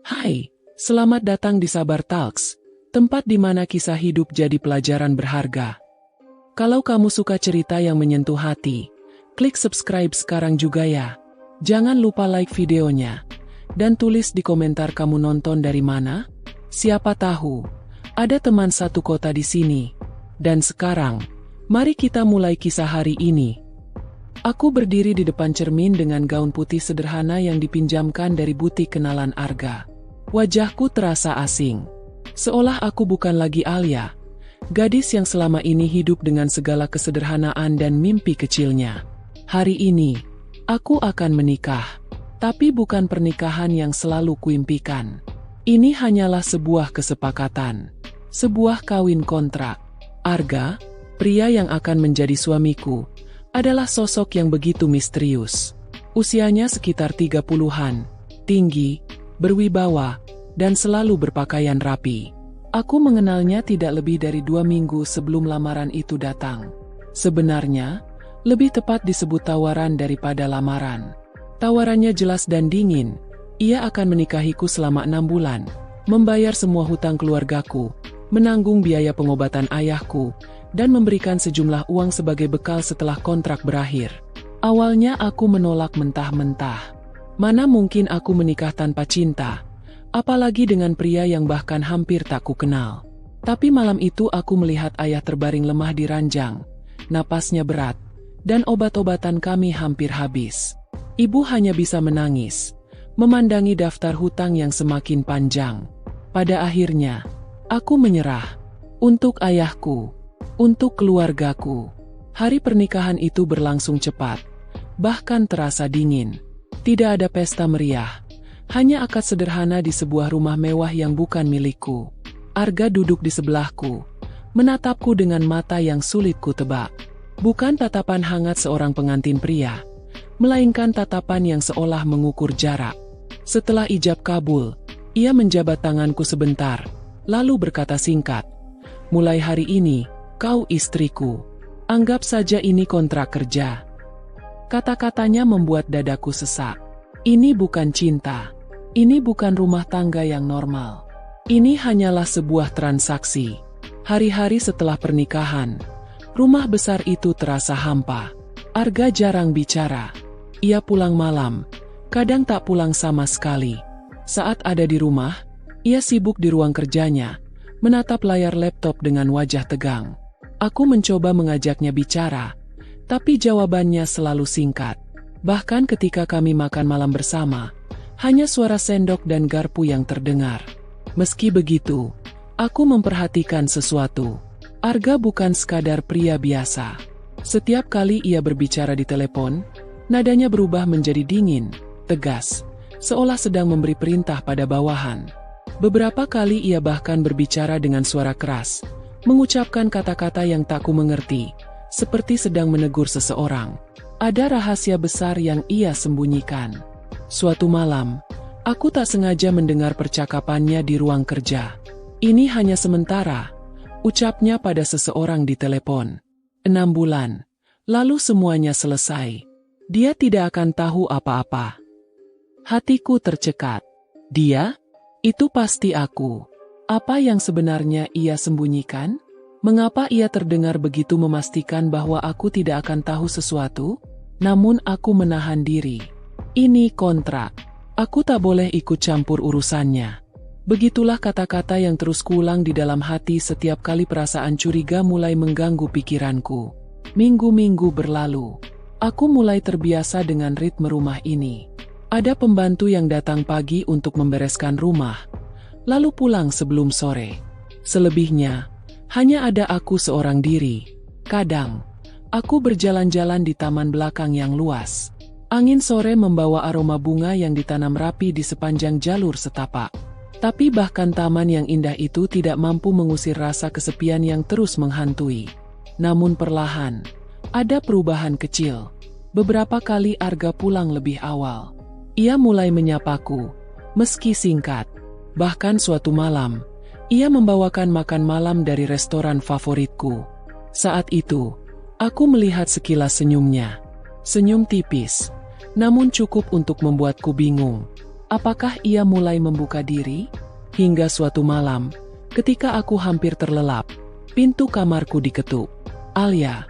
Hai, selamat datang di Sabar Talks, tempat di mana kisah hidup jadi pelajaran berharga. Kalau kamu suka cerita yang menyentuh hati, klik subscribe sekarang juga ya. Jangan lupa like videonya, dan tulis di komentar kamu nonton dari mana. Siapa tahu, ada teman satu kota di sini. Dan sekarang, mari kita mulai kisah hari ini. Aku berdiri di depan cermin dengan gaun putih sederhana yang dipinjamkan dari butik kenalan Arga. Wajahku terasa asing. Seolah aku bukan lagi Alia, gadis yang selama ini hidup dengan segala kesederhanaan dan mimpi kecilnya. Hari ini, aku akan menikah. Tapi bukan pernikahan yang selalu kuimpikan. Ini hanyalah sebuah kesepakatan. Sebuah kawin kontrak. Arga, pria yang akan menjadi suamiku, adalah sosok yang begitu misterius. Usianya sekitar 30-an, tinggi, berwibawa, dan selalu berpakaian rapi. Aku mengenalnya tidak lebih dari 2 minggu sebelum lamaran itu datang. Sebenarnya, lebih tepat disebut tawaran daripada lamaran. Tawarannya jelas dan dingin. Ia akan menikahiku selama 6 bulan, membayar semua hutang keluargaku, menanggung biaya pengobatan ayahku, dan memberikan sejumlah uang sebagai bekal setelah kontrak berakhir. Awalnya aku menolak mentah-mentah. Mana mungkin aku menikah tanpa cinta, apalagi dengan pria yang bahkan hampir tak kukenal. Tapi malam itu aku melihat ayah terbaring lemah di ranjang, napasnya berat, dan obat-obatan kami hampir habis. Ibu hanya bisa menangis, memandangi daftar hutang yang semakin panjang. Pada akhirnya, aku menyerah. Untuk ayahku, untuk keluargaku. Hari pernikahan itu berlangsung cepat, bahkan terasa dingin. Tidak ada pesta meriah, hanya akad sederhana di sebuah rumah mewah yang bukan milikku. Arga duduk di sebelahku, menatapku dengan mata yang sulit kutebak. Bukan tatapan hangat seorang pengantin pria, melainkan tatapan yang seolah mengukur jarak. Setelah ijab kabul, ia menjabat tanganku sebentar, lalu berkata singkat, "Mulai hari ini, kau istriku. Anggap saja ini kontrak kerja." Kata-katanya membuat dadaku sesak. Ini bukan cinta. Ini bukan rumah tangga yang normal. Ini hanyalah sebuah transaksi. Hari-hari setelah pernikahan, rumah besar itu terasa hampa. Arga jarang bicara. Ia pulang malam, kadang tak pulang sama sekali. Saat ada di rumah, ia sibuk di ruang kerjanya, menatap layar laptop dengan wajah tegang. Aku mencoba mengajaknya bicara, tapi jawabannya selalu singkat. Bahkan ketika kami makan malam bersama, hanya suara sendok dan garpu yang terdengar. Meski begitu, aku memperhatikan sesuatu. Arga bukan sekadar pria biasa. Setiap kali ia berbicara di telepon, nadanya berubah menjadi dingin, tegas, seolah sedang memberi perintah pada bawahan. Beberapa kali ia bahkan berbicara dengan suara keras, mengucapkan kata-kata yang tak ku mengerti, seperti sedang menegur seseorang. Ada rahasia besar yang ia sembunyikan. Suatu malam, aku tak sengaja mendengar percakapannya di ruang kerja. "Ini hanya sementara," ucapnya pada seseorang di telepon. 6 bulan, lalu semuanya selesai. Dia tidak akan tahu apa-apa. Hatiku tercekat. Dia? Itu pasti aku. Apa yang sebenarnya ia sembunyikan? Mengapa ia terdengar begitu memastikan bahwa aku tidak akan tahu sesuatu? Namun aku menahan diri. Ini kontrak. Aku tak boleh ikut campur urusannya. Begitulah kata-kata yang terus kuulang di dalam hati setiap kali perasaan curiga mulai mengganggu pikiranku. Minggu-minggu berlalu. Aku mulai terbiasa dengan ritme rumah ini. Ada pembantu yang datang pagi untuk membereskan rumah, lalu pulang sebelum sore. Selebihnya, hanya ada aku seorang diri. Kadang, aku berjalan-jalan di taman belakang yang luas. Angin sore membawa aroma bunga yang ditanam rapi di sepanjang jalur setapak. Tapi bahkan taman yang indah itu tidak mampu mengusir rasa kesepian yang terus menghantui. Namun perlahan, ada perubahan kecil. Beberapa kali Arga pulang lebih awal. Ia mulai menyapaku, meski singkat. Bahkan suatu malam, ia membawakan makan malam dari restoran favoritku. Saat itu, aku melihat sekilas senyumnya. Senyum tipis, namun cukup untuk membuatku bingung. Apakah ia mulai membuka diri? Hingga suatu malam, ketika aku hampir terlelap, pintu kamarku diketuk. Alia.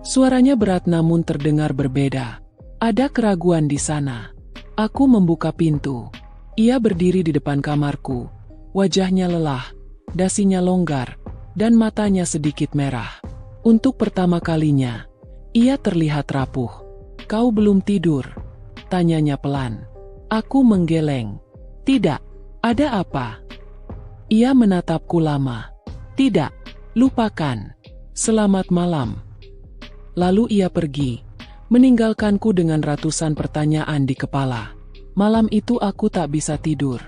Suaranya berat namun terdengar berbeda. Ada keraguan di sana. Aku membuka pintu. Ia berdiri di depan kamarku. Wajahnya lelah, dasinya longgar, dan matanya sedikit merah. Untuk pertama kalinya, ia terlihat rapuh. "Kau belum tidur?" tanyanya pelan. Aku menggeleng. "Tidak." "Ada apa?" Ia menatapku lama. "Tidak, lupakan. Selamat malam." Lalu ia pergi, meninggalkanku dengan ratusan pertanyaan di kepala. Malam itu aku tak bisa tidur.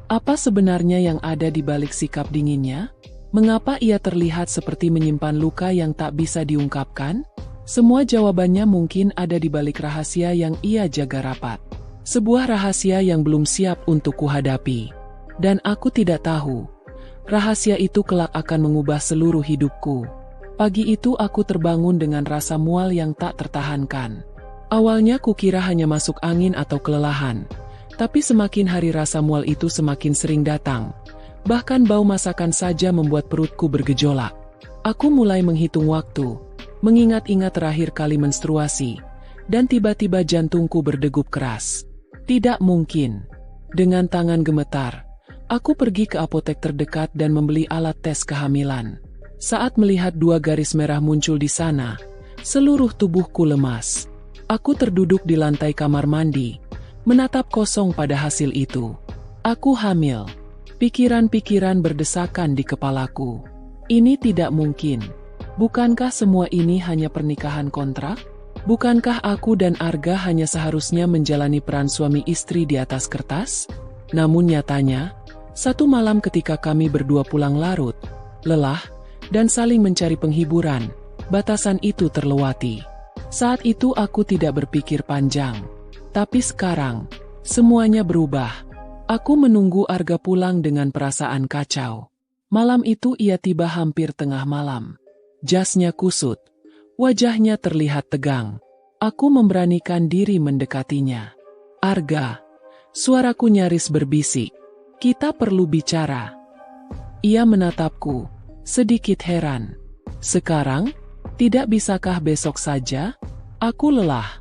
Apa sebenarnya yang ada di balik sikap dinginnya? Mengapa ia terlihat seperti menyimpan luka yang tak bisa diungkapkan? Semua jawabannya mungkin ada di balik rahasia yang ia jaga rapat. Sebuah rahasia yang belum siap untuk kuhadapi. Dan aku tidak tahu, rahasia itu kelak akan mengubah seluruh hidupku. Pagi itu aku terbangun dengan rasa mual yang tak tertahankan. Awalnya kukira hanya masuk angin atau kelelahan. Tapi semakin hari rasa mual itu semakin sering datang. Bahkan bau masakan saja membuat perutku bergejolak. Aku mulai menghitung waktu, mengingat-ingat terakhir kali menstruasi, dan tiba-tiba jantungku berdegup keras. Tidak mungkin. Dengan tangan gemetar, aku pergi ke apotek terdekat dan membeli alat tes kehamilan. Saat melihat 2 garis merah muncul di sana, seluruh tubuhku lemas. Aku terduduk di lantai kamar mandi, menatap kosong pada hasil itu. Aku hamil. Pikiran-pikiran berdesakan di kepalaku. Ini tidak mungkin. Bukankah semua ini hanya pernikahan kontrak? Bukankah aku dan Arga hanya seharusnya menjalani peran suami istri di atas kertas? Namun nyatanya, satu malam ketika kami berdua pulang larut, lelah, dan saling mencari penghiburan, batasan itu terlewati. Saat itu aku tidak berpikir panjang. Tapi sekarang, semuanya berubah. Aku menunggu Arga pulang dengan perasaan kacau. Malam itu ia tiba hampir tengah malam. Jasnya kusut. Wajahnya terlihat tegang. Aku memberanikan diri mendekatinya. "Arga." Suaraku nyaris berbisik. "Kita perlu bicara." Ia menatapku, sedikit heran. "Sekarang? Tidak bisakah besok saja?" Aku lelah.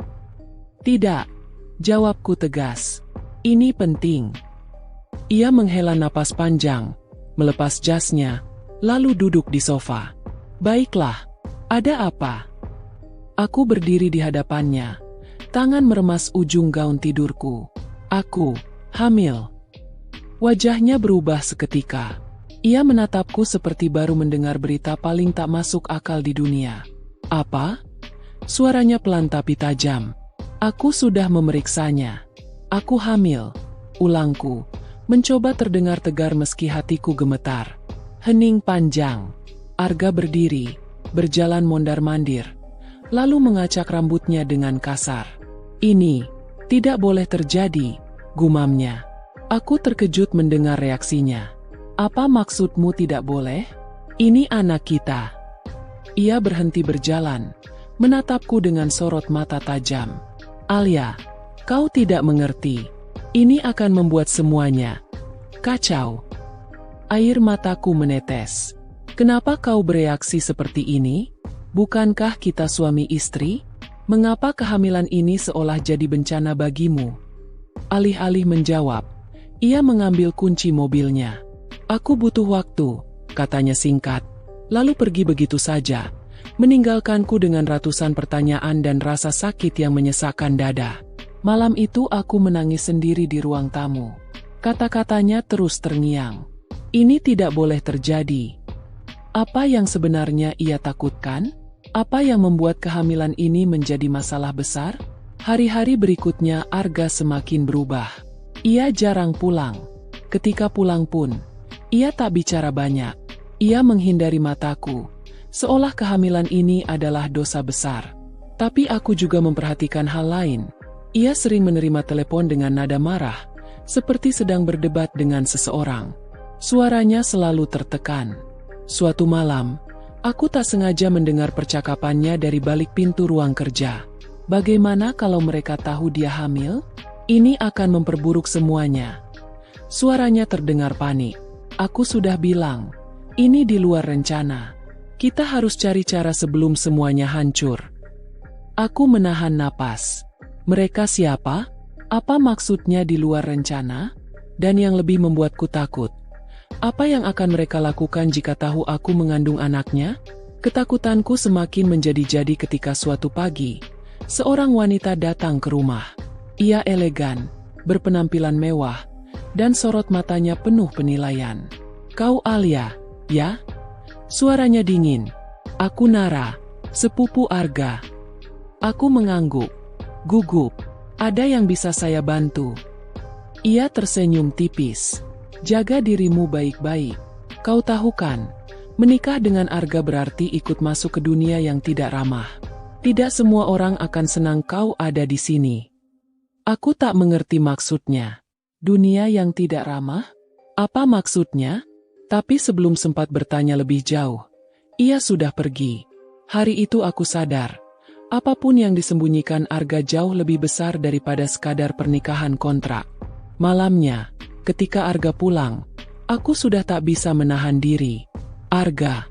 "Tidak." Jawabku tegas. "Ini penting." Ia menghela napas panjang, melepas jasnya, lalu duduk di sofa. "Baiklah, ada apa?" Aku berdiri di hadapannya, tangan meremas ujung gaun tidurku. "Aku hamil." Wajahnya berubah seketika. Ia menatapku seperti baru mendengar berita paling tak masuk akal di dunia. "Apa?" Suaranya pelan tapi tajam. "Aku sudah memeriksanya. Aku hamil." Ulangku, mencoba terdengar tegar meski hatiku gemetar. Hening panjang. Arga berdiri, berjalan mondar-mandir, lalu mengacak rambutnya dengan kasar. "Ini tidak boleh terjadi," gumamnya. Aku terkejut mendengar reaksinya. "Apa maksudmu tidak boleh? Ini anak kita." Ia berhenti berjalan, menatapku dengan sorot mata tajam. "Alia, kau tidak mengerti. Ini akan membuat semuanya kacau." Air mataku menetes. "Kenapa kau bereaksi seperti ini? Bukankah kita suami istri? Mengapa kehamilan ini seolah jadi bencana bagimu?" Alih-alih menjawab, ia mengambil kunci mobilnya. "Aku butuh waktu," katanya singkat, lalu pergi begitu saja, meninggalkanku dengan ratusan pertanyaan dan rasa sakit yang menyesakkan dada. Malam itu aku menangis sendiri di ruang tamu. Kata-katanya terus terngiang. Ini tidak boleh terjadi. Apa yang sebenarnya ia takutkan? Apa yang membuat kehamilan ini menjadi masalah besar? Hari-hari berikutnya Arga semakin berubah. Ia jarang pulang. Ketika pulang pun, ia tak bicara banyak. Ia menghindari mataku, seolah kehamilan ini adalah dosa besar. Tapi aku juga memperhatikan hal lain. Ia sering menerima telepon dengan nada marah, seperti sedang berdebat dengan seseorang. Suaranya selalu tertekan. Suatu malam, aku tak sengaja mendengar percakapannya dari balik pintu ruang kerja. "Bagaimana kalau mereka tahu dia hamil? Ini akan memperburuk semuanya. Suaranya terdengar panik. Aku sudah bilang, ini di luar rencana. Kita harus cari cara sebelum semuanya hancur. Aku menahan napas. Mereka siapa? Apa maksudnya di luar rencana? Dan yang lebih membuatku takut, apa yang akan mereka lakukan jika tahu aku mengandung anaknya? Ketakutanku semakin menjadi-jadi ketika suatu pagi, seorang wanita datang ke rumah. Ia elegan, berpenampilan mewah, dan sorot matanya penuh penilaian. Kau Alia, ya? Suaranya dingin. Aku Nara, sepupu Arga. Aku mengangguk, gugup. Ada yang bisa saya bantu? Ia tersenyum tipis. Jaga dirimu baik-baik. Kau tahu kan, menikah dengan Arga berarti ikut masuk ke dunia yang tidak ramah. Tidak semua orang akan senang kau ada di sini. Aku tak mengerti maksudnya. Dunia yang tidak ramah? Apa maksudnya? Tapi sebelum sempat bertanya lebih jauh, ia sudah pergi. Hari itu aku sadar, apapun yang disembunyikan Arga jauh lebih besar daripada sekadar pernikahan kontrak. Malamnya, ketika Arga pulang, aku sudah tak bisa menahan diri. Arga,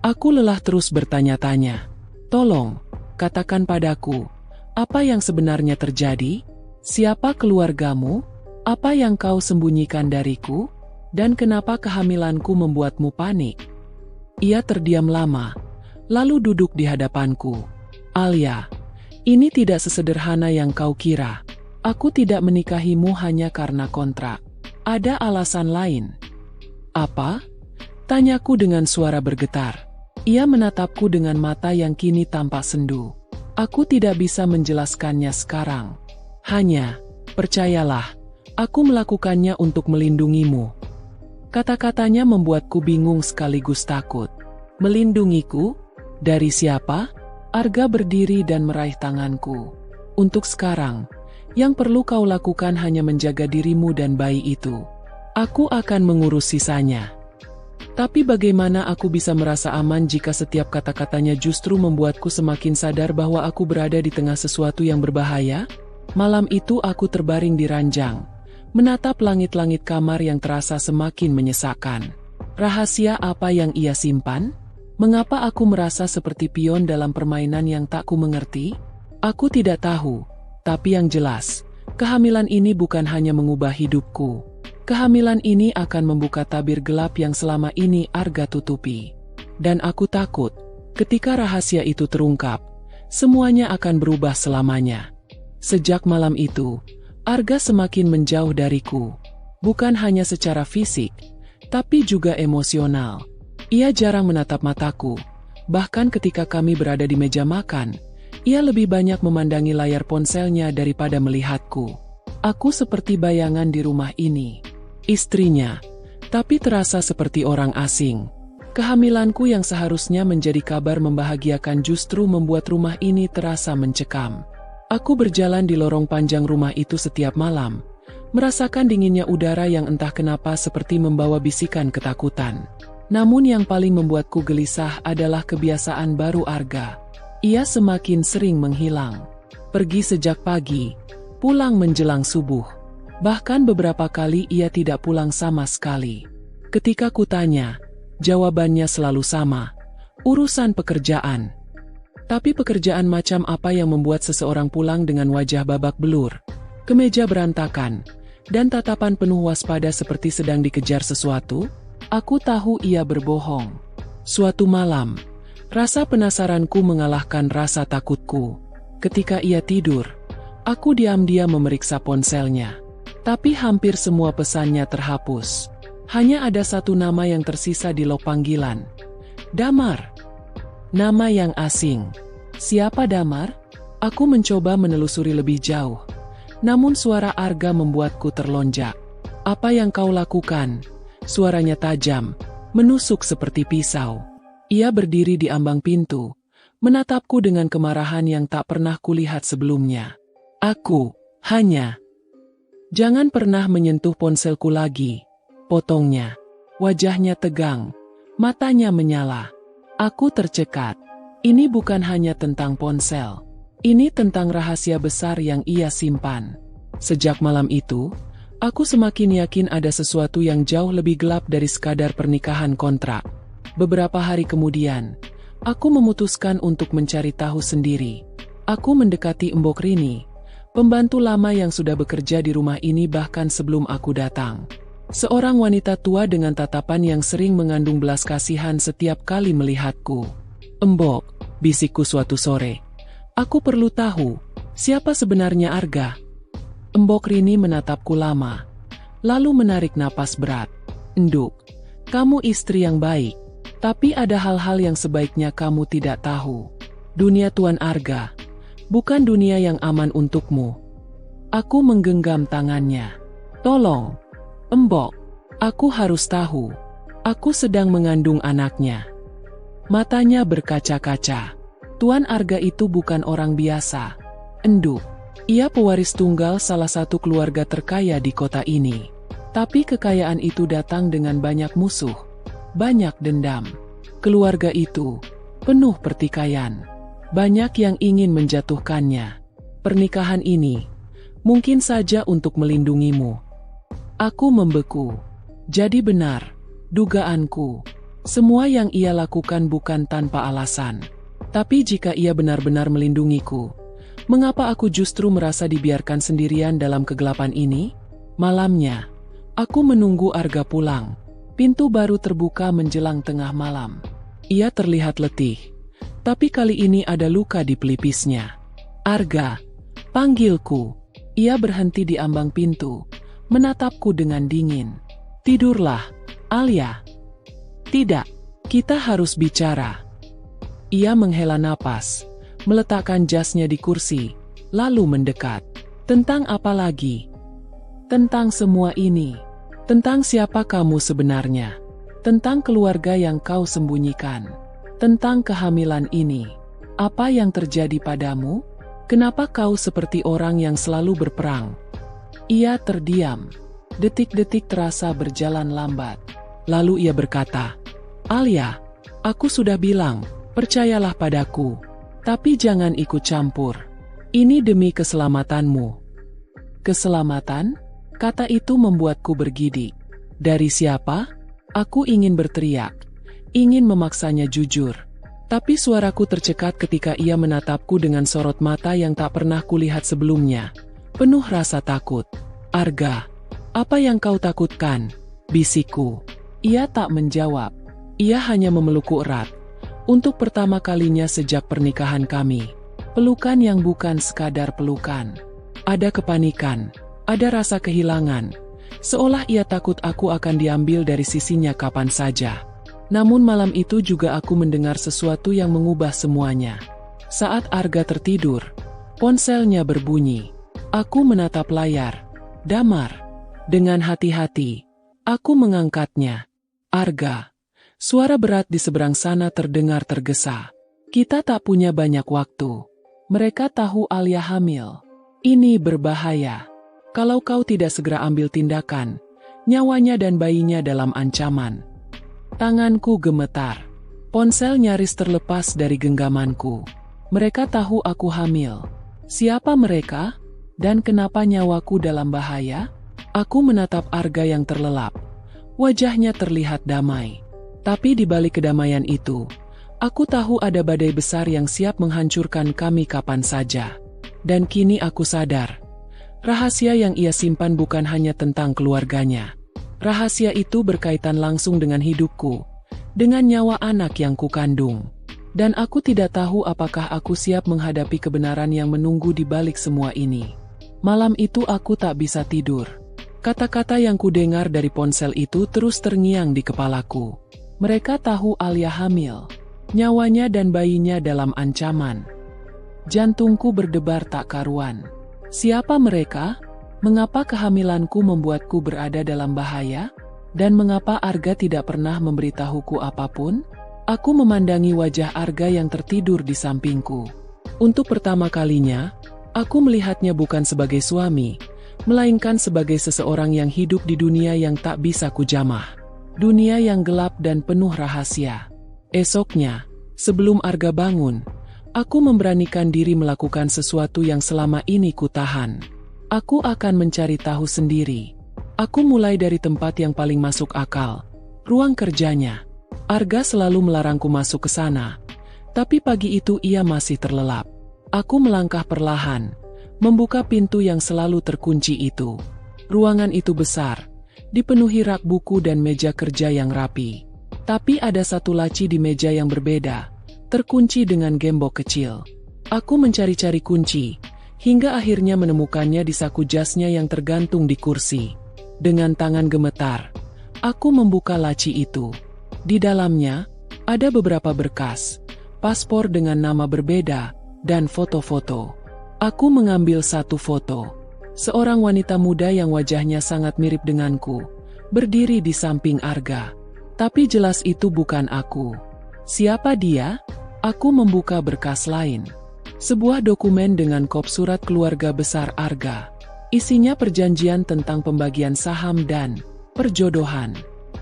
aku lelah terus bertanya-tanya. Tolong, katakan padaku, apa yang sebenarnya terjadi? Siapa keluargamu? Apa yang kau sembunyikan dariku? Dan kenapa kehamilanku membuatmu panik? Ia terdiam lama, lalu duduk di hadapanku. Alia, ini tidak sesederhana yang kau kira. Aku tidak menikahimu hanya karena kontrak. Ada alasan lain. Apa? Tanyaku dengan suara bergetar. Ia menatapku dengan mata yang kini tampak sendu. Aku tidak bisa menjelaskannya sekarang. Hanya, percayalah, aku melakukannya untuk melindungimu. Kata-katanya membuatku bingung sekaligus takut. Melindungiku? Dari siapa? Arga berdiri dan meraih tanganku. Untuk sekarang, yang perlu kau lakukan hanya menjaga dirimu dan bayi itu. Aku akan mengurus sisanya. Tapi bagaimana aku bisa merasa aman jika setiap kata-katanya justru membuatku semakin sadar bahwa aku berada di tengah sesuatu yang berbahaya? Malam itu aku terbaring di ranjang, menatap langit-langit kamar yang terasa semakin menyesakan. Rahasia apa yang ia simpan? Mengapa aku merasa seperti pion dalam permainan yang tak ku mengerti? Aku tidak tahu, tapi yang jelas, kehamilan ini bukan hanya mengubah hidupku. Kehamilan ini akan membuka tabir gelap yang selama ini Arga tutupi. Dan aku takut, ketika rahasia itu terungkap, semuanya akan berubah selamanya. Sejak malam itu, Arga semakin menjauh dariku. Bukan hanya secara fisik, tapi juga emosional. Ia jarang menatap mataku. Bahkan ketika kami berada di meja makan, ia lebih banyak memandangi layar ponselnya daripada melihatku. Aku seperti bayangan di rumah ini. Istrinya, tapi terasa seperti orang asing. Kehamilanku yang seharusnya menjadi kabar membahagiakan justru membuat rumah ini terasa mencekam. Aku berjalan di lorong panjang rumah itu setiap malam, merasakan dinginnya udara yang entah kenapa seperti membawa bisikan ketakutan. Namun yang paling membuatku gelisah adalah kebiasaan baru Arga. Ia semakin sering menghilang. Pergi sejak pagi, pulang menjelang subuh. Bahkan beberapa kali ia tidak pulang sama sekali. Ketika kutanya, jawabannya selalu sama. Urusan pekerjaan. Tapi pekerjaan macam apa yang membuat seseorang pulang dengan wajah babak belur, kemeja berantakan, dan tatapan penuh waspada seperti sedang dikejar sesuatu? Aku tahu ia berbohong. Suatu malam, rasa penasaranku mengalahkan rasa takutku. Ketika ia tidur, aku diam-diam memeriksa ponselnya. Tapi hampir semua pesannya terhapus. Hanya ada satu nama yang tersisa di log panggilan. Damar. Nama yang asing. Siapa Damar? Aku mencoba menelusuri lebih jauh. Namun suara Arga membuatku terlonjak. Apa yang kau lakukan? Suaranya tajam, menusuk seperti pisau. Ia berdiri di ambang pintu, menatapku dengan kemarahan yang tak pernah kulihat sebelumnya. Aku, hanya. Jangan pernah menyentuh ponselku lagi, potongnya. Wajahnya tegang, matanya menyala. Aku tercekat. Ini bukan hanya tentang ponsel. Ini tentang rahasia besar yang ia simpan. Sejak malam itu, aku semakin yakin ada sesuatu yang jauh lebih gelap dari sekadar pernikahan kontrak. Beberapa hari kemudian, aku memutuskan untuk mencari tahu sendiri. Aku mendekati Mbok Rini, pembantu lama yang sudah bekerja di rumah ini bahkan sebelum aku datang. Seorang wanita tua dengan tatapan yang sering mengandung belas kasihan setiap kali melihatku. "Mbok," bisikku suatu sore, "aku perlu tahu, siapa sebenarnya Arga?" Mbok Rini menatapku lama, lalu menarik napas berat. "Nduk, kamu istri yang baik, tapi ada hal-hal yang sebaiknya kamu tidak tahu. Dunia Tuan Arga bukan dunia yang aman untukmu." Aku menggenggam tangannya. "Tolong, Mbok, aku harus tahu. Aku sedang mengandung anaknya." Matanya berkaca-kaca. "Tuan Arga itu bukan orang biasa, Nduk. Ia pewaris tunggal salah satu keluarga terkaya di kota ini. Tapi kekayaan itu datang dengan banyak musuh, banyak dendam. Keluarga itu penuh pertikaian. Banyak yang ingin menjatuhkannya. Pernikahan ini mungkin saja untuk melindungimu." Aku membeku. Jadi benar, dugaanku. Semua yang ia lakukan bukan tanpa alasan. Tapi jika ia benar-benar melindungiku, mengapa aku justru merasa dibiarkan sendirian dalam kegelapan ini? Malamnya, aku menunggu Arga pulang. Pintu baru terbuka menjelang tengah malam. Ia terlihat letih, tapi kali ini ada luka di pelipisnya. "Arga," panggilku. Ia berhenti di ambang pintu, menatapku dengan dingin. "Tidurlah, Alia." "Tidak, kita harus bicara." Ia menghela napas, meletakkan jasnya di kursi, lalu mendekat. "Tentang apa lagi?" "Tentang semua ini. Tentang siapa kamu sebenarnya. Tentang keluarga yang kau sembunyikan. Tentang kehamilan ini. Apa yang terjadi padamu? Kenapa kau seperti orang yang selalu berperang?" Ia terdiam. Detik-detik terasa berjalan lambat. Lalu ia berkata, "Alia, aku sudah bilang, percayalah padaku. Tapi jangan ikut campur. Ini demi keselamatanmu." "Keselamatan?" Kata itu membuatku bergidik. Dari siapa? Aku ingin berteriak, ingin memaksanya jujur. Tapi suaraku tercekat ketika ia menatapku dengan sorot mata yang tak pernah kulihat sebelumnya, penuh rasa takut. "Arga, apa yang kau takutkan?" bisikku. Ia tak menjawab. Ia hanya memelukku erat. Untuk pertama kalinya sejak pernikahan kami. Pelukan yang bukan sekadar pelukan. Ada kepanikan, ada rasa kehilangan. Seolah ia takut aku akan diambil dari sisinya kapan saja. Namun malam itu juga aku mendengar sesuatu yang mengubah semuanya. Saat Arga tertidur, ponselnya berbunyi. Aku menatap layar. Damar. Dengan hati-hati, aku mengangkatnya. "Arga." Suara berat di seberang sana terdengar tergesa. "Kita tak punya banyak waktu. Mereka tahu Alia hamil. Ini berbahaya. Kalau kau tidak segera ambil tindakan, nyawanya dan bayinya dalam ancaman." Tanganku gemetar. Ponsel nyaris terlepas dari genggamanku. Mereka tahu aku hamil. Siapa mereka? Dan kenapa nyawaku dalam bahaya? Aku menatap Arga yang terlelap. Wajahnya terlihat damai. Tapi di balik kedamaian itu, aku tahu ada badai besar yang siap menghancurkan kami kapan saja. Dan kini aku sadar, rahasia yang ia simpan bukan hanya tentang keluarganya. Rahasia itu berkaitan langsung dengan hidupku, dengan nyawa anak yang kukandung. Dan aku tidak tahu apakah aku siap menghadapi kebenaran yang menunggu di balik semua ini. Malam itu aku tak bisa tidur. Kata-kata yang kudengar dari ponsel itu terus terngiang di kepalaku. Mereka tahu Alia hamil. Nyawanya dan bayinya dalam ancaman. Jantungku berdebar tak karuan. Siapa mereka? Mengapa kehamilanku membuatku berada dalam bahaya? Dan mengapa Arga tidak pernah memberitahuku apapun? Aku memandangi wajah Arga yang tertidur di sampingku. Untuk pertama kalinya, aku melihatnya bukan sebagai suami, melainkan sebagai seseorang yang hidup di dunia yang tak bisa kujamah. Dunia yang gelap dan penuh rahasia. Esoknya, sebelum Arga bangun, aku memberanikan diri melakukan sesuatu yang selama ini kutahan. Aku akan mencari tahu sendiri. Aku mulai dari tempat yang paling masuk akal, ruang kerjanya. Arga selalu melarangku masuk ke sana, tapi pagi itu ia masih terlelap. Aku melangkah perlahan, membuka pintu yang selalu terkunci itu. Ruangan itu besar, dipenuhi rak buku dan meja kerja yang rapi. Tapi ada satu laci di meja yang berbeda, terkunci dengan gembok kecil. Aku mencari-cari kunci, hingga akhirnya menemukannya di saku jasnya yang tergantung di kursi. Dengan tangan gemetar, aku membuka laci itu. Di dalamnya, ada beberapa berkas, paspor dengan nama berbeda, dan foto-foto. Aku mengambil satu foto. Seorang wanita muda yang wajahnya sangat mirip denganku, berdiri di samping Arga. Tapi jelas itu bukan aku. Siapa dia? Aku membuka berkas lain. Sebuah dokumen dengan kop surat keluarga besar Arga. Isinya perjanjian tentang pembagian saham dan perjodohan.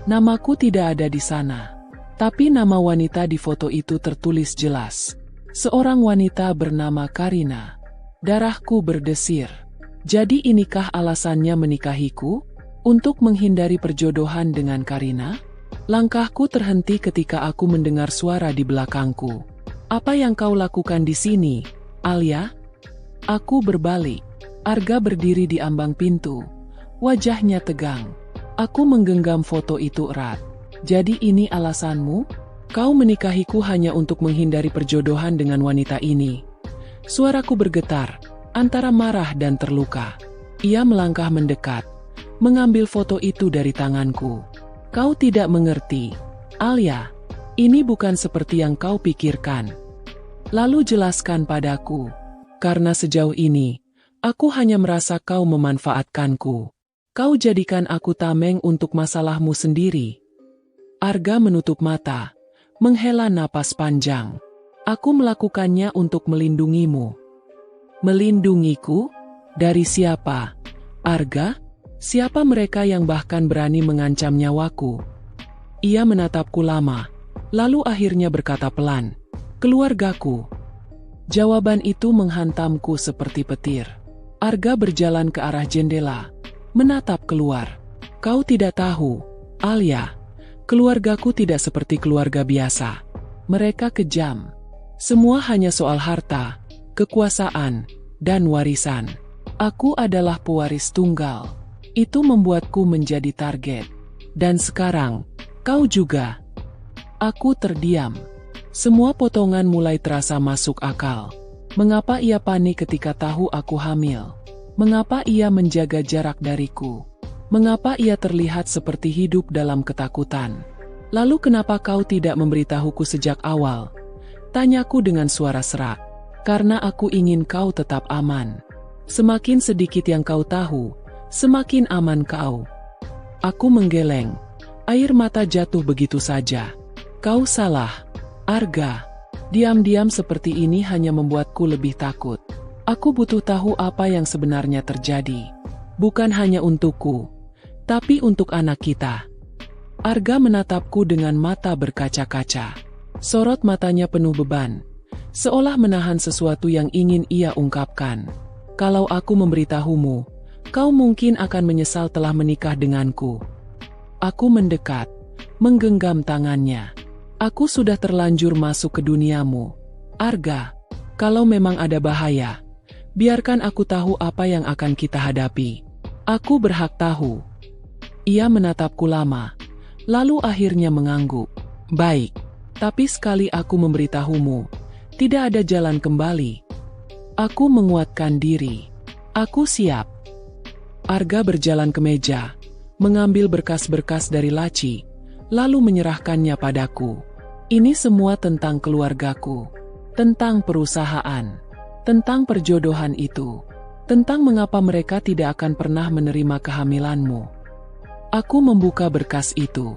Namaku tidak ada di sana. Tapi nama wanita di foto itu tertulis jelas. Seorang wanita bernama Karina. Darahku berdesir. Jadi inikah alasannya menikahiku? Untuk menghindari perjodohan dengan Karina? Langkahku terhenti ketika aku mendengar suara di belakangku. Apa yang kau lakukan di sini, Alia? Aku berbalik. Arga berdiri di ambang pintu. Wajahnya tegang. Aku menggenggam foto itu erat. Jadi ini alasanmu? Kau menikahiku hanya untuk menghindari perjodohan dengan wanita ini. Suaraku bergetar, antara marah dan terluka. Ia melangkah mendekat, mengambil foto itu dari tanganku. Kau tidak mengerti, Alia. Ini bukan seperti yang kau pikirkan. Lalu jelaskan padaku. Karena sejauh ini, aku hanya merasa kau memanfaatkanku. Kau jadikan aku tameng untuk masalahmu sendiri. Arga menutup mata, menghela napas panjang. Aku melakukannya untuk melindungimu. Melindungiku? Dari siapa? Arga? Siapa mereka yang bahkan berani mengancam nyawaku? Ia menatapku lama, lalu akhirnya berkata pelan, keluargaku. Jawaban itu menghantamku seperti petir. Arga berjalan ke arah jendela, menatap keluar. Kau tidak tahu, Alia, keluargaku tidak seperti keluarga biasa. Mereka kejam. Semua hanya soal harta, kekuasaan, dan warisan. Aku adalah pewaris tunggal. Itu membuatku menjadi target. Dan sekarang, kau juga. Aku terdiam. Semua potongan mulai terasa masuk akal. Mengapa ia panik ketika tahu aku hamil? Mengapa ia menjaga jarak dariku? Mengapa ia terlihat seperti hidup dalam ketakutan? Lalu kenapa kau tidak memberitahuku sejak awal? Tanyaku dengan suara serak. Karena aku ingin kau tetap aman. Semakin sedikit yang kau tahu, semakin aman kau. Aku menggeleng. Air mata jatuh begitu saja. Kau salah, Arga. Diam-diam seperti ini hanya membuatku lebih takut. Aku butuh tahu apa yang sebenarnya terjadi. Bukan hanya untukku, tapi untuk anak kita. Arga menatapku dengan mata berkaca-kaca. Sorot matanya penuh beban, seolah menahan sesuatu yang ingin ia ungkapkan. Kalau aku memberitahumu, kau mungkin akan menyesal telah menikah denganku. Aku mendekat, menggenggam tangannya. Aku sudah terlanjur masuk ke duniamu. Arga, kalau memang ada bahaya, biarkan aku tahu apa yang akan kita hadapi. Aku berhak tahu. Ia menatapku lama, lalu akhirnya mengangguk. Baik, tapi sekali aku memberitahumu, tidak ada jalan kembali. Aku menguatkan diri. Aku siap. Arga berjalan ke meja, mengambil berkas-berkas dari laci, lalu menyerahkannya padaku. Ini semua tentang keluargaku, tentang perusahaan, tentang perjodohan itu, tentang mengapa mereka tidak akan pernah menerima kehamilanmu. Aku membuka berkas itu.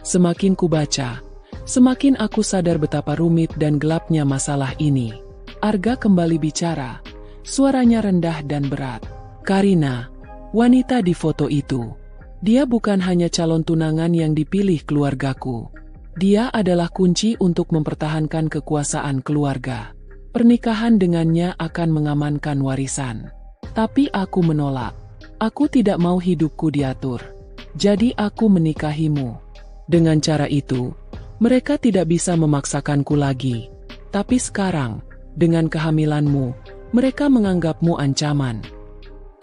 Semakin kubaca, semakin aku sadar betapa rumit dan gelapnya masalah ini. Arga kembali bicara, suaranya rendah dan berat. Karina, wanita di foto itu. Dia bukan hanya calon tunangan yang dipilih keluargaku. Dia adalah kunci untuk mempertahankan kekuasaan keluarga. Pernikahan dengannya akan mengamankan warisan. Tapi aku menolak. Aku tidak mau hidupku diatur. Jadi aku menikahimu. Dengan cara itu, mereka tidak bisa memaksakanku lagi. Tapi sekarang, dengan kehamilanmu, mereka menganggapmu ancaman.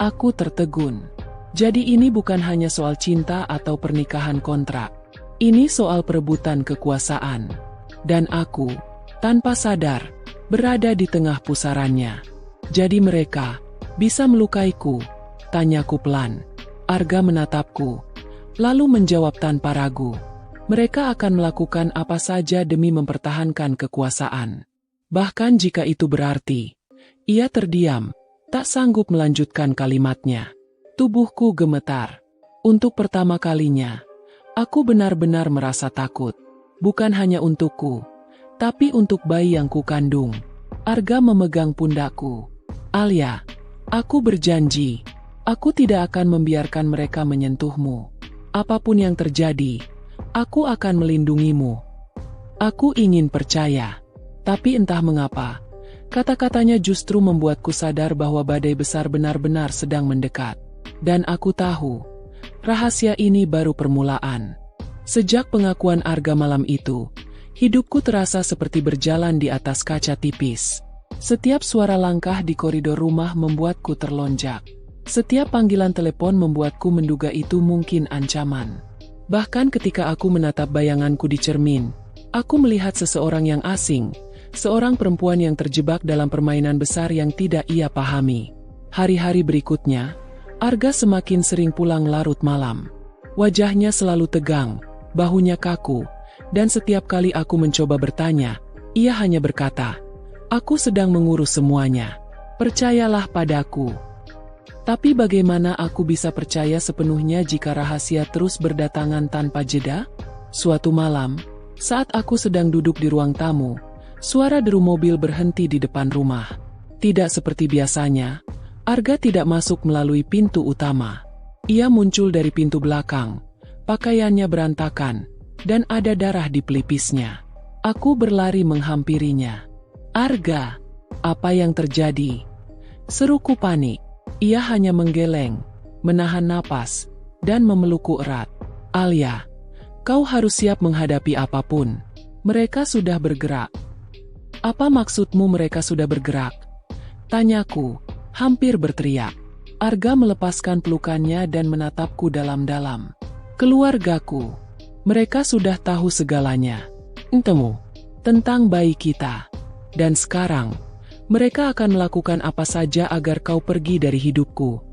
Aku tertegun. Jadi ini bukan hanya soal cinta atau pernikahan kontrak. Ini soal perebutan kekuasaan. Dan aku, tanpa sadar, berada di tengah pusarannya. Jadi mereka bisa melukaiku, tanyaku pelan. Arga menatapku, lalu menjawab tanpa ragu. Mereka akan melakukan apa saja demi mempertahankan kekuasaan. Bahkan jika itu berarti, ia terdiam, tak sanggup melanjutkan kalimatnya. Tubuhku gemetar. Untuk pertama kalinya, aku benar-benar merasa takut. Bukan hanya untukku, tapi untuk bayi yang kukandung. Arga memegang pundakku. Alia, aku berjanji, aku tidak akan membiarkan mereka menyentuhmu. Apapun yang terjadi, aku akan melindungimu. Aku ingin percaya. Tapi entah mengapa, kata-katanya justru membuatku sadar bahwa badai besar benar-benar sedang mendekat. Dan aku tahu, rahasia ini baru permulaan. Sejak pengakuan Arga malam itu, hidupku terasa seperti berjalan di atas kaca tipis. Setiap suara langkah di koridor rumah membuatku terlonjak. Setiap panggilan telepon membuatku menduga itu mungkin ancaman. Bahkan ketika aku menatap bayanganku di cermin, aku melihat seseorang yang asing, seorang perempuan yang terjebak dalam permainan besar yang tidak ia pahami. Hari-hari berikutnya, Arga semakin sering pulang larut malam. Wajahnya selalu tegang, bahunya kaku, dan setiap kali aku mencoba bertanya, ia hanya berkata, "Aku sedang mengurus semuanya. Percayalah padaku." Tapi bagaimana aku bisa percaya sepenuhnya jika rahasia terus berdatangan tanpa jeda? Suatu malam, saat aku sedang duduk di ruang tamu, suara deru mobil berhenti di depan rumah. Tidak seperti biasanya, Arga tidak masuk melalui pintu utama. Ia muncul dari pintu belakang, pakaiannya berantakan, dan ada darah di pelipisnya. Aku berlari menghampirinya. "Arga, apa yang terjadi?" Seruku panik. Ia hanya menggeleng, menahan napas, dan memelukku erat. "Alia, kau harus siap menghadapi apapun. Mereka sudah bergerak." "Apa maksudmu mereka sudah bergerak?" tanyaku, hampir berteriak. Arga melepaskan pelukannya dan menatapku dalam-dalam. "Keluargaku. Mereka sudah tahu segalanya. Entemu, tentang bayi kita. Dan sekarang, mereka akan melakukan apa saja agar kau pergi dari hidupku."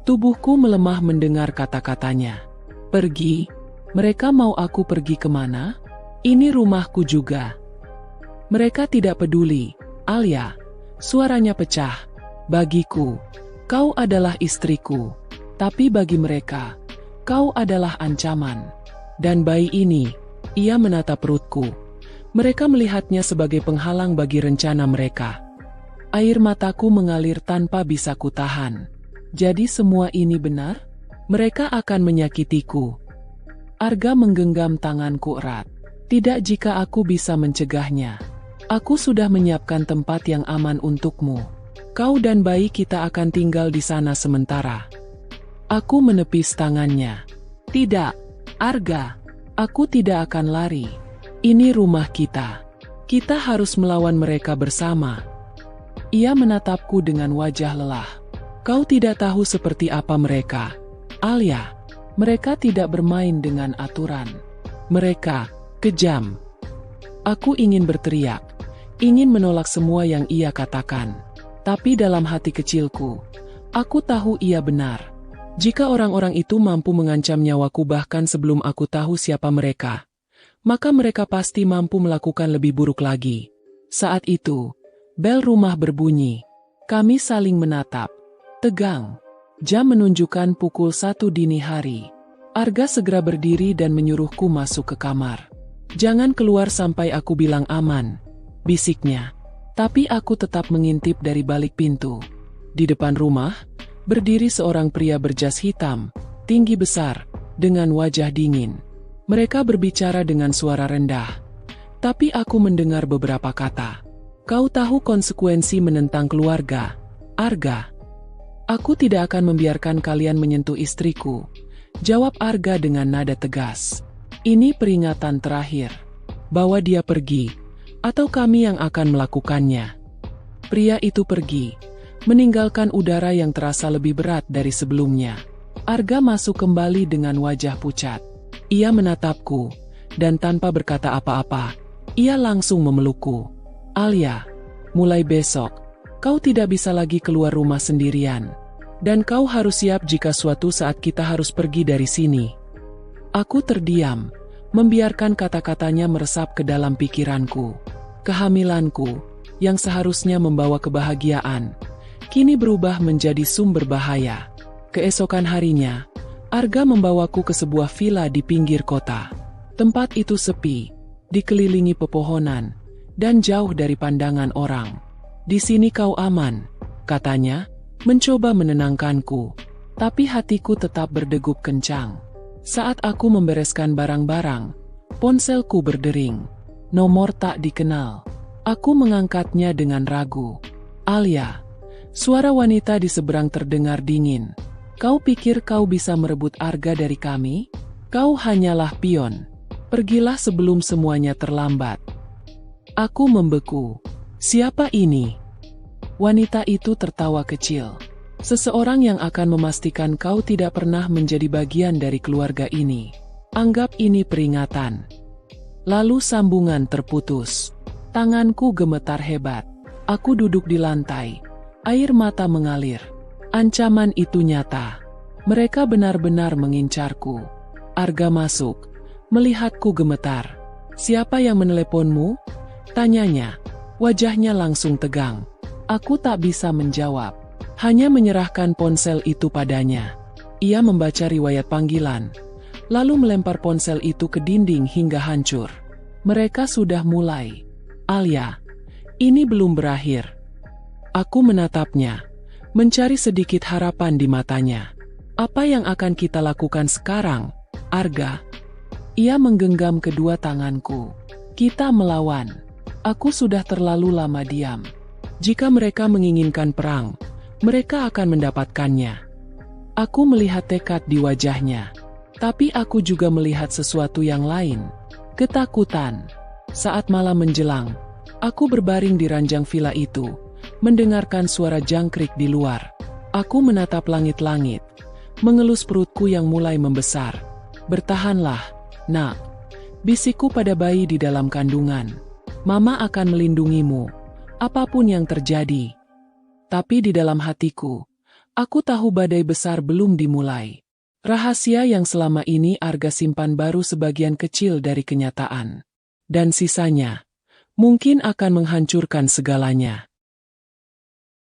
Tubuhku melemah mendengar kata-katanya. "Pergi? Mereka mau aku pergi kemana? Ini rumahku juga." "Mereka tidak peduli, Alia." Suaranya pecah. "Bagiku, kau adalah istriku. Tapi bagi mereka, kau adalah ancaman. Dan bayi ini," ia menatap perutku. "Mereka melihatnya sebagai penghalang bagi rencana mereka." Air mataku mengalir tanpa bisa kutahan. Jadi semua ini benar? Mereka akan menyakitiku. Arga menggenggam tanganku erat. "Tidak jika aku bisa mencegahnya. Aku sudah menyiapkan tempat yang aman untukmu. Kau dan bayi kita akan tinggal di sana sementara." Aku menepis tangannya. "Tidak, Arga. Aku tidak akan lari. Ini rumah kita. Kita harus melawan mereka bersama." Ia menatapku dengan wajah lelah. "Kau tidak tahu seperti apa mereka, Alia. Mereka tidak bermain dengan aturan. Mereka kejam." Aku ingin berteriak, ingin menolak semua yang ia katakan. Tapi dalam hati kecilku, aku tahu ia benar. Jika orang-orang itu mampu mengancam nyawaku bahkan sebelum aku tahu siapa mereka, maka mereka pasti mampu melakukan lebih buruk lagi. Saat itu, bel rumah berbunyi. Kami saling menatap. Tegang. Jam menunjukkan pukul 1 dini hari. Arga segera berdiri dan menyuruhku masuk ke kamar. "Jangan keluar sampai aku bilang aman," bisiknya. Tapi aku tetap mengintip dari balik pintu. Di depan rumah, berdiri seorang pria berjas hitam, tinggi besar, dengan wajah dingin. Mereka berbicara dengan suara rendah. Tapi aku mendengar beberapa kata. "Kau tahu konsekuensi menentang keluarga, Arga?" Aku tidak akan membiarkan kalian menyentuh istriku, jawab Arga dengan nada tegas. Ini peringatan terakhir. Bawa dia pergi, atau kami yang akan melakukannya. Pria itu pergi, meninggalkan udara yang terasa lebih berat dari sebelumnya. Arga masuk kembali dengan wajah pucat. Ia menatapku, dan tanpa berkata apa-apa, ia langsung memelukku. Alia, mulai besok, kau tidak bisa lagi keluar rumah sendirian. Dan kau harus siap jika suatu saat kita harus pergi dari sini. Aku terdiam, membiarkan kata-katanya meresap ke dalam pikiranku. Kehamilanku, yang seharusnya membawa kebahagiaan, kini berubah menjadi sumber bahaya. Keesokan harinya, Arga membawaku ke sebuah villa di pinggir kota. Tempat itu sepi, dikelilingi pepohonan, dan jauh dari pandangan orang. Di sini kau aman, katanya, mencoba menenangkanku. Tapi hatiku tetap berdegup kencang. Saat aku membereskan barang-barang, ponselku berdering. Nomor tak dikenal. Aku mengangkatnya dengan ragu. Alia, suara wanita di seberang terdengar dingin. Kau pikir kau bisa merebut Arga dari kami? Kau hanyalah pion. Pergilah sebelum semuanya terlambat. Aku membeku. Siapa ini? Wanita itu tertawa kecil. Seseorang yang akan memastikan kau tidak pernah menjadi bagian dari keluarga ini. Anggap ini peringatan. Lalu sambungan terputus. Tanganku gemetar hebat. Aku duduk di lantai. Air mata mengalir. Ancaman itu nyata. Mereka benar-benar mengincarku. Arga masuk. Melihatku gemetar. Siapa yang meneleponmu? Tanyanya. Wajahnya langsung tegang. Aku tak bisa menjawab. Hanya menyerahkan ponsel itu padanya. Ia membaca riwayat panggilan. Lalu melempar ponsel itu ke dinding hingga hancur. Mereka sudah mulai. Alia, ini belum berakhir. Aku menatapnya. Mencari sedikit harapan di matanya. Apa yang akan kita lakukan sekarang, Arga? Ia menggenggam kedua tanganku. Kita melawan. Aku sudah terlalu lama diam. Jika mereka menginginkan perang, mereka akan mendapatkannya. Aku melihat tekad di wajahnya. Tapi aku juga melihat sesuatu yang lain. Ketakutan. Saat malam menjelang, aku berbaring di ranjang villa itu, mendengarkan suara jangkrik di luar. Aku menatap langit-langit, mengelus perutku yang mulai membesar. Bertahanlah, nak. Bisikku pada bayi di dalam kandungan. Mama akan melindungimu, apapun yang terjadi. Tapi di dalam hatiku, aku tahu badai besar belum dimulai. Rahasia yang selama ini Arga simpan baru sebagian kecil dari kenyataan. Dan sisanya, mungkin akan menghancurkan segalanya.